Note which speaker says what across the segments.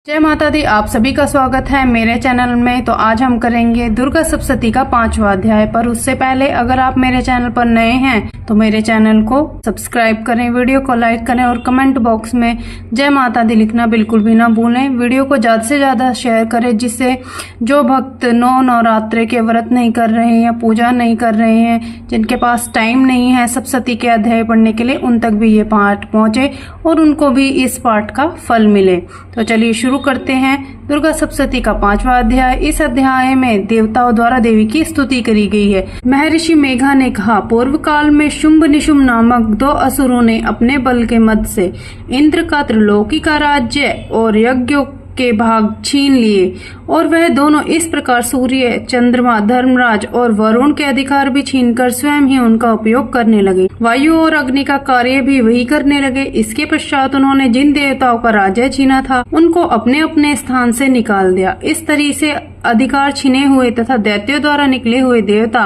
Speaker 1: जय माता दी। आप सभी का स्वागत है मेरे चैनल में। तो आज हम करेंगे दुर्गा सप्तशती का 5वां अध्याय। पर उससे पहले अगर आप मेरे चैनल पर नए हैं तो मेरे चैनल को सब्सक्राइब करें, वीडियो को लाइक करें और कमेंट बॉक्स में जय माता दी लिखना बिल्कुल भी ना भूलें। वीडियो को ज्यादा से ज्यादा शेयर करें जिससे जो भक्त नवरात्रे के व्रत नहीं कर रहे हैं या पूजा नहीं कर रहे हैं, जिनके पास टाइम नहीं है सप्तशती के अध्याय पढ़ने के लिए, उन तक भी ये पाठ पहुंचे और उनको भी इस पाठ का फल मिले। तो चलिए शुरू करते हैं दुर्गा सप्तशती का 5वां अध्याय। इस अध्याय में देवताओं द्वारा देवी की स्तुति करी गई है। महर्षि मेघा ने कहा, पूर्व काल में शुंभ निशुंभ नामक 2 असुरों ने अपने बल के मद से इंद्र का त्रिलोकी का राज्य और यज्ञों के भाग छीन लिए और वह दोनों इस प्रकार सूर्य, चंद्रमा, धर्मराज और वरुण के अधिकार भी छीनकर स्वयं ही उनका उपयोग करने लगे। वायु और अग्नि का कार्य भी वही करने लगे। इसके पश्चात उन्होंने जिन देवताओं का राज्य छीना था उनको अपने अपने स्थान से निकाल दिया। इस तरह से अधिकार छीने हुए तथा दैत्यों द्वारा निकले हुए देवता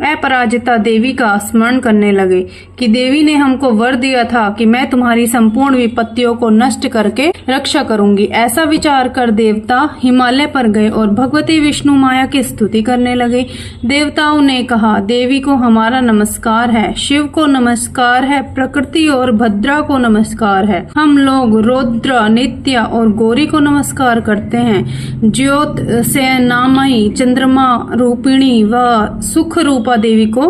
Speaker 1: अपराजिता देवी का स्मरण करने लगे कि देवी ने हमको वर दिया था कि मैं तुम्हारी संपूर्ण विपत्तियों को नष्ट करके रक्षा करूंगी। ऐसा विचार कर देवता हिमालय पर गए और भगवती विष्णु माया की स्तुति करने लगे। देवताओं ने कहा, देवी को हमारा नमस्कार है, शिव को नमस्कार है, प्रकृति और भद्रा को नमस्कार है। हम लोग रौद्र, नित्या और गौरी को नमस्कार करते हैं। ज्योत से नामयी, चंद्रमा रूपिणी व सुख रूपा देवी को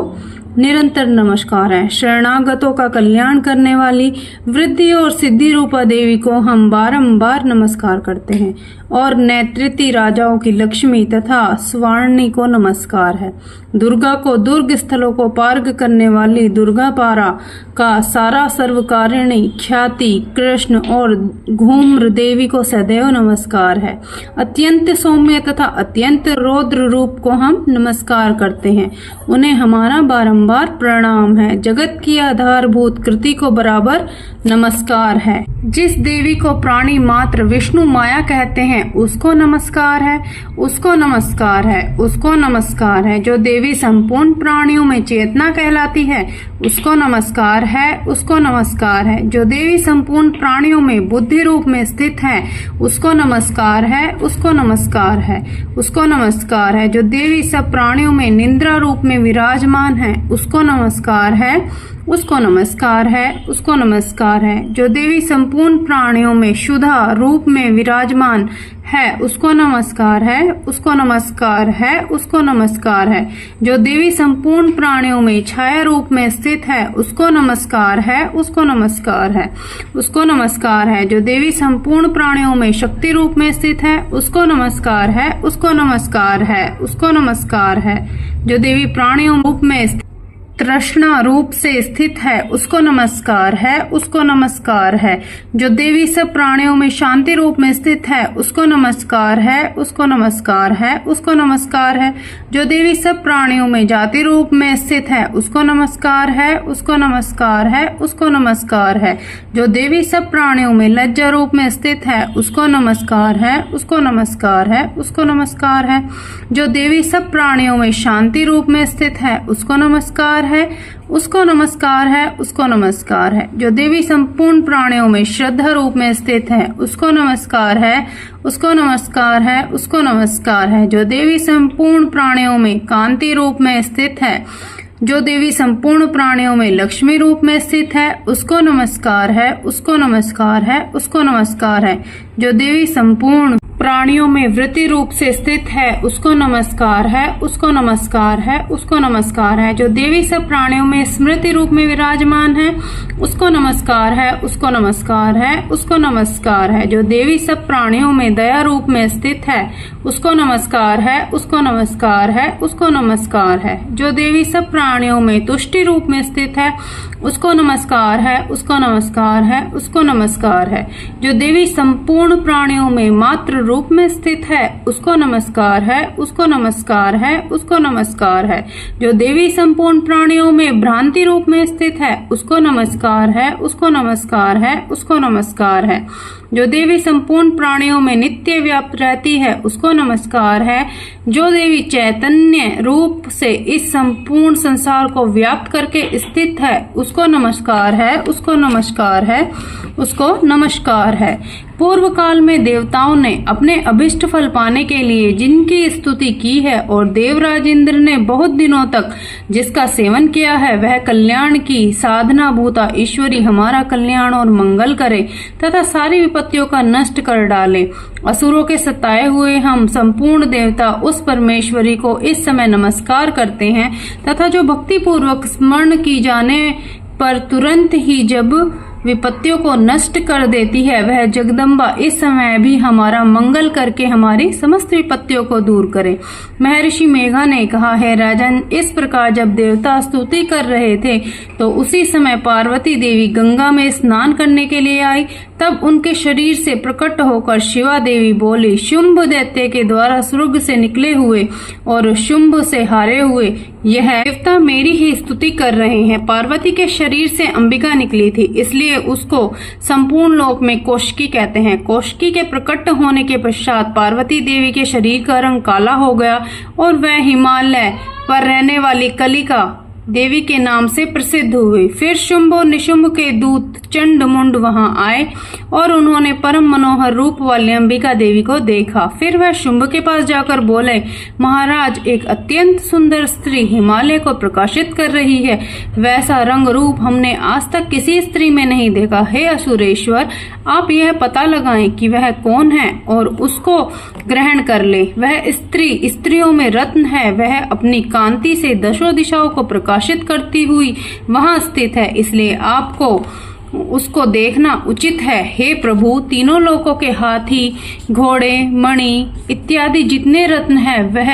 Speaker 1: निरंतर नमस्कार है। शरणागतों का कल्याण करने वाली वृद्धि और सिद्धि रूपा देवी को हम बारंबार नमस्कार करते हैं। और नेतृत्व राजाओं की लक्ष्मी तथा स्वर्णी को नमस्कार है। दुर्गा को दुर्ग स्थलों को पार्ग करने वाली दुर्गा पारा का सारा सर्वकारिणी ख्याति कृष्ण और घूम्र देवी को सदैव नमस्कार है। अत्यंत सौम्य तथा अत्यंत रौद्र रूप को हम नमस्कार करते हैं। उन्हें हमारा बारंबार प्रणाम है। जगत की आधारभूत कृति को बराबर नमस्कार है। जिस देवी को प्राणी मात्र विष्णु माया कहते हैं उसको नमस्कार है, उसको नमस्कार है, उसको नमस्कार है। जो देवी संपूर्ण प्राणियों में चेतना कहलाती है उसको नमस्कार है, उसको नमस्कार है। जो देवी संपूर्ण प्राणियों में बुद्धि रूप में स्थित है उसको नमस्कार है, उसको नमस्कार है, उसको नमस्कार है। जो देवी सब प्राणियों में निद्रा रूप में विराजमान है उसको नमस्कार है, उसको नमस्कार है, उसको नमस्कार है। जो देवी संपूर्ण प्राणियों में शुद्धा रूप में विराजमान है उसको नमस्कार है, उसको नमस्कार है, उसको नमस्कार है। जो देवी संपूर्ण प्राणियों में छाया रूप में स्थित है उसको नमस्कार है, उसको नमस्कार है, उसको नमस्कार है। जो देवी संपूर्ण प्राणियों में शक्ति रूप में स्थित है उसको नमस्कार है, उसको नमस्कार है, उसको नमस्कार है। जो देवी प्राणियों रूप में तृष्णा रूप से स्थित है उसको नमस्कार है, उसको नमस्कार है। जो देवी सब प्राणियों में शांति रूप में स्थित है उसको नमस्कार है, उसको नमस्कार है, उसको नमस्कार है। जो देवी सब प्राणियों में जाति रूप में स्थित है उसको नमस्कार है, उसको नमस्कार है, उसको नमस्कार है। जो देवी सब प्राणियों में लज्जा रूप में स्थित है उसको नमस्कार है, उसको नमस्कार है, उसको नमस्कार है। जो देवी सब प्राणियों में शांति रूप में स्थित है उसको नमस्कार है, उसको नमस्कार है, उसको नमस्कार है। जो देवी संपूर्ण प्राणियों में श्रद्धा रूप में स्थित है उसको नमस्कार है, उसको नमस्कार है, उसको नमस्कार है। जो देवी संपूर्ण प्राणियों में कांति रूप में स्थित है, जो देवी संपूर्ण प्राणियों में लक्ष्मी रूप में स्थित है उसको नमस्कार है, उसको नमस्कार है, उसको नमस्कार है। जो देवी संपूर्ण प्राणियों में वृत्ति रूप से स्थित है उसको नमस्कार है, उसको नमस्कार है, उसको नमस्कार है। जो देवी सब प्राणियों में स्मृति रूप में विराजमान है उसको नमस्कार है, उसको नमस्कार है, उसको नमस्कार है। जो देवी सब प्राणियों में दया रूप में स्थित है उसको नमस्कार है, उसको नमस्कार है, उसको नमस्कार है। जो देवी सब प्राणियों में तुष्टि रूप में स्थित है उसको नमस्कार है, उसको नमस्कार है, उसको नमस्कार है। जो देवी संपूर्ण प्राणियों में मात्र रूप में स्थित है उसको नमस्कार है, उसको नमस्कार है, उसको नमस्कार है। जो देवी संपूर्ण प्राणियों में भ्रांति रूप में स्थित है उसको नमस्कार है, उसको नमस्कार है, उसको नमस्कार है। जो देवी संपूर्ण प्राणियों में नित्य व्याप्त रहती है उसको नमस्कार है। जो देवी चैतन्य रूप से इस संपूर्ण संसार को व्याप्त करके स्थित है उसको नमस्कार है, उसको नमस्कार है, उसको नमस्कार है। पूर्व काल में देवताओं ने अपने अभिष्ट फल पाने के लिए जिनकी स्तुति की है और देवराज इंद्र ने बहुत दिनों तक जिसका सेवन किया है, वह कल्याण की साधना भूता ईश्वरी हमारा कल्याण और मंगल करे तथा सारी विपत्तियों का नष्ट कर डाले। असुरों के सताए हुए हम संपूर्ण देवता उस परमेश्वरी को इस समय नमस्कार करते हैं तथा जो भक्ति पूर्वक स्मरण की जाने पर तुरंत ही जब विपत्तियों को नष्ट कर देती है, वह जगदम्बा इस समय भी हमारा मंगल करके हमारी समस्त विपत्तियों को दूर करे। महर्षि मेघा ने कहा, है राजन, इस प्रकार जब देवता स्तुति कर रहे थे तो उसी समय पार्वती देवी गंगा में स्नान करने के लिए आई। तब उनके शरीर से प्रकट होकर शिवा देवी बोली, शुंभ दैत्य के द्वारा स्वर्ग से निकले हुए और शुंभ से हारे हुए यह देवता मेरी ही स्तुति कर रहे हैं। पार्वती के शरीर से अंबिका निकली थी, इसलिए उसको संपूर्ण लोक में कौशिकी कहते हैं। कौशिकी के प्रकट होने के पश्चात पार्वती देवी के शरीर का रंग काला हो गया और वह हिमालय पर रहने वाली कलिका देवी के नाम से प्रसिद्ध हुई। फिर शुंभ और निशुंभ के दूत चंड मुंड वहां आए और उन्होंने परम मनोहर रूप वाली अंबिका देवी को देखा। फिर वह शुंभ के पास जाकर बोले, महाराज, एक अत्यंत सुंदर स्त्री हिमालय को प्रकाशित कर रही है। वैसा रंग रूप हमने आज तक किसी स्त्री में नहीं देखा। हे असुरेश्वर, आप यह पता लगाएं कि वह कौन है और उसको ग्रहण कर ले। वह स्त्री स्त्रियों में रत्न है। वह अपनी कांति से दशों दिशाओं को प्रकाशित करती हुई वहां स्थित है, इसलिए आपको उसको देखना उचित है। हे प्रभु, तीनों लोकों के हाथी, घोड़े, मणि इत्यादि जितने रत्न हैं, वह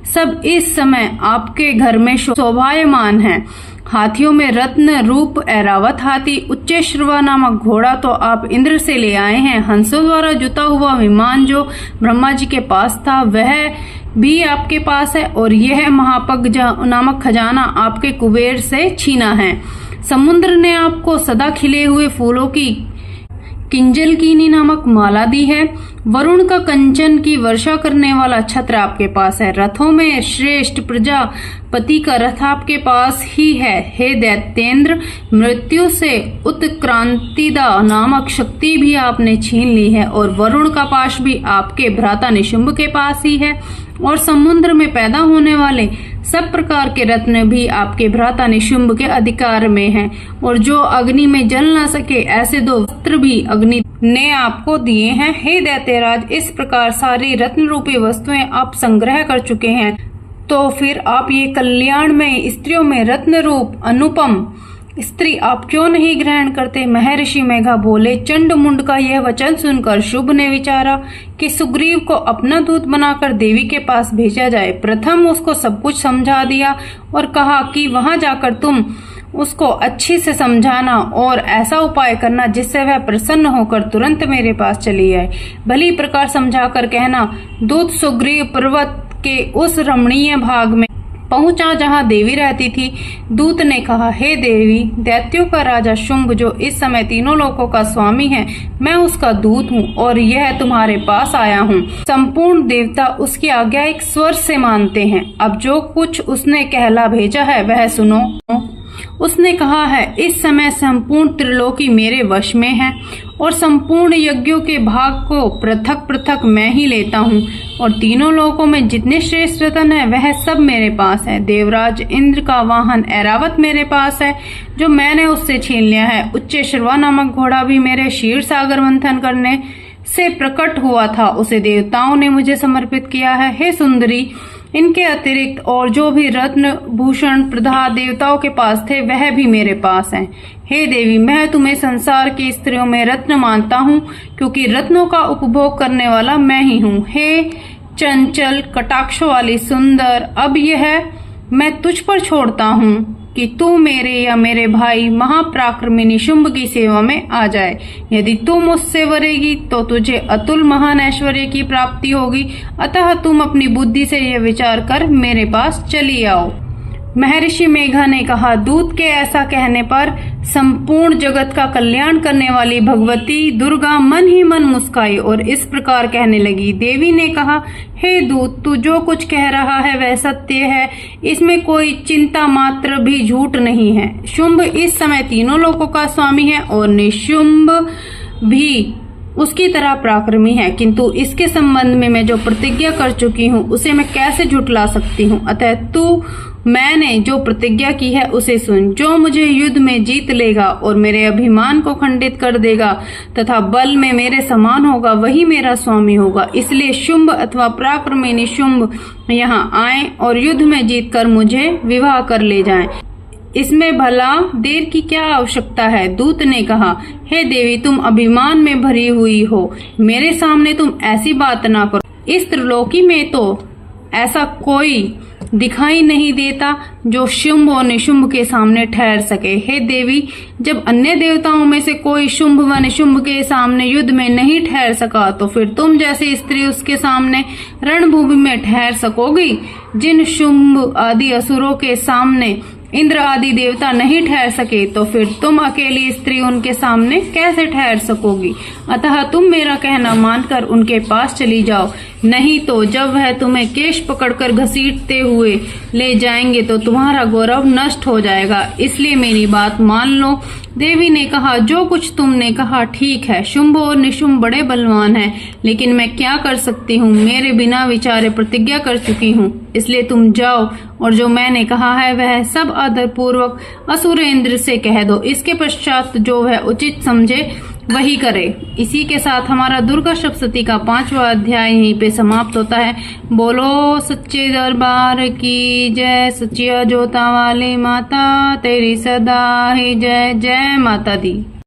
Speaker 1: सब इस समय आपके घर में शोभायमान हैं। हाथियों में रत्न रूप ऐरावत हाथी, उच्चैश्रवा नामक घोड़ा तो आप इंद्र से ले आए हैं। हंसों द्वारा जुता हुआ विमान जो ब्रह्मा जी के पास था, वह भी आपके पास है और यह महापग नामक खजाना आपके कुबेर से छीना है। समुद्र ने आपको सदा खिले हुए फूलों की किंजलकीनी नामक माला दी है। वरुण का कंचन की वर्षा करने वाला छत्र आपके पास है। रथों में श्रेष्ठ प्रजापति का रथ आपके पास ही है। हे दैत्येंद्र, मृत्यु से उत्क्रांतिदा नामक शक्ति भी आपने छीन ली है और वरुण का पाश भी आपके भ्राता निशुंभ के पास ही है और समुद्र में पैदा होने वाले सब प्रकार के रत्न भी आपके भ्राता निशुंभ के अधिकार में हैं और जो अग्नि में जल ना सके ऐसे दो वस्त्र भी अग्नि ने आपको दिए हैं। हे दैत्यराज, इस प्रकार सारी रत्न रूपी वस्तुएं आप संग्रह कर चुके हैं, तो फिर आप ये कल्याण में स्त्रियों में रत्न रूप अनुपम स्त्री आप क्यों नहीं ग्रहण करते? महर्षि मेघा बोले, चंड मुंड का यह वचन सुनकर शुभ ने विचारा कि सुग्रीव को अपना दूत बनाकर देवी के पास भेजा जाए। प्रथम उसको सब कुछ समझा दिया और कहा कि वहां जाकर तुम उसको अच्छी से समझाना और ऐसा उपाय करना जिससे वह प्रसन्न होकर तुरंत मेरे पास चली आए। भली प्रकार समझाकर कहना, दूत सुग्रीव पर्वत के उस रमणीय भाग में पहुंचा जहां देवी रहती थी। दूत ने कहा, हे देवी, दैत्यों का राजा शुंभ जो इस समय तीनों लोकों का स्वामी है, मैं उसका दूत हूँ और यह तुम्हारे पास आया हूँ। संपूर्ण देवता उसकी आज्ञा एक स्वर से मानते हैं। अब जो कुछ उसने कहला भेजा है वह सुनो। उसने कहा है, इस समय संपूर्ण त्रिलोकी मेरे वश में है और संपूर्ण यज्ञों के भाग को पृथक पृथक मैं ही लेता हूँ और तीनों लोकों में जितने श्रेष्ठ रत्न है वह सब मेरे पास है। देवराज इंद्र का वाहन ऐरावत मेरे पास है जो मैंने उससे छीन लिया है। उच्चैश्रवा नामक घोड़ा भी मेरे क्षीर सागर मंथन करने से प्रकट हुआ था, उसे देवताओं ने मुझे समर्पित किया है। हे सुंदरी, इनके अतिरिक्त और जो भी रत्न भूषण प्रधा देवताओं के पास थे वह भी मेरे पास हैं। हे देवी, मैं तुम्हें संसार की स्त्रियों में रत्न मानता हूँ क्योंकि रत्नों का उपभोग करने वाला मैं ही हूँ। हे चंचल कटाक्ष वाली सुंदर, अब यह मैं तुझ पर छोड़ता हूँ कि तू मेरे या मेरे भाई महापराक्रमी निशुंभ की सेवा में आ जाए। यदि तू मुझसे वरेगी तो तुझे अतुल महान ऐश्वर्य की प्राप्ति होगी, अतः तुम अपनी बुद्धि से यह विचार कर मेरे पास चली आओ। महर्षि मेघा ने कहा, दूत के ऐसा कहने पर संपूर्ण जगत का कल्याण करने वाली भगवती दुर्गा मन ही मन मुस्काई और इस प्रकार कहने लगी। देवी ने कहा, हे दूत, तू जो कुछ कह रहा है वह सत्य है, इसमें कोई चिंता मात्र भी झूठ नहीं है। शुंभ इस समय तीनों लोकों का स्वामी है और निशुंभ भी उसकी तरह पराक्रमी है, किंतु इसके संबंध में मैं जो प्रतिज्ञा कर चुकी हूँ उसे मैं कैसे झुठला सकती हूँ। अतः तू मैंने जो प्रतिज्ञा की है उसे सुन। जो मुझे युद्ध में जीत लेगा और मेरे अभिमान को खंडित कर देगा तथा बल में मेरे समान होगा वही मेरा स्वामी होगा। इसलिए शुंभ अथवा पराक्रमी निशुंभ यहाँ आए और युद्ध में जीतकर मुझे विवाह कर ले जाएं। इसमें भला देर की क्या आवश्यकता है। दूत ने कहा, हे देवी, तुम अभिमान में भरी हुई हो, मेरे सामने तुम ऐसी बात ना करो। इस त्रिलोकी में तो ऐसा कोई दिखाई नहीं देता जो शुंभ और निशुंभ के सामने ठहर सके। हे देवी, जब अन्य देवताओं में से कोई शुंभ व निशुंभ के सामने युद्ध में नहीं ठहर सका तो फिर तुम जैसी स्त्री उसके सामने रणभूमि में ठहर सकोगी। जिन शुंभ आदि असुरों के सामने इंद्र आदि देवता नहीं ठहर सके तो फिर तुम अकेली स्त्री उनके सामने कैसे ठहर सकोगी। अतः तुम मेरा कहना मानकर उनके पास चली जाओ, नहीं तो जब वह तुम्हें केश पकड़कर घसीटते हुए ले जाएंगे तो तुम्हारा गौरव नष्ट हो जाएगा। इसलिए मेरी बात मान लो। देवी ने कहा, जो कुछ तुमने कहा ठीक है। शुंभ और निशुंभ बड़े बलवान हैं, लेकिन मैं क्या कर सकती हूँ, मेरे बिना विचारे प्रतिज्ञा कर चुकी हूँ। इसलिए तुम जाओ और जो मैंने कहा है वह सब आदर पूर्वक असुरेंद्र से कह दो। इसके पश्चात जो वह उचित समझे वही करे। इसी के साथ हमारा दुर्गा सप्तशती का 5वां अध्याय यहीं पे समाप्त होता है। बोलो सच्चे दरबार की जय, सच्चिया जोता वाली माता तेरी सदा ही जय। जय माता दी।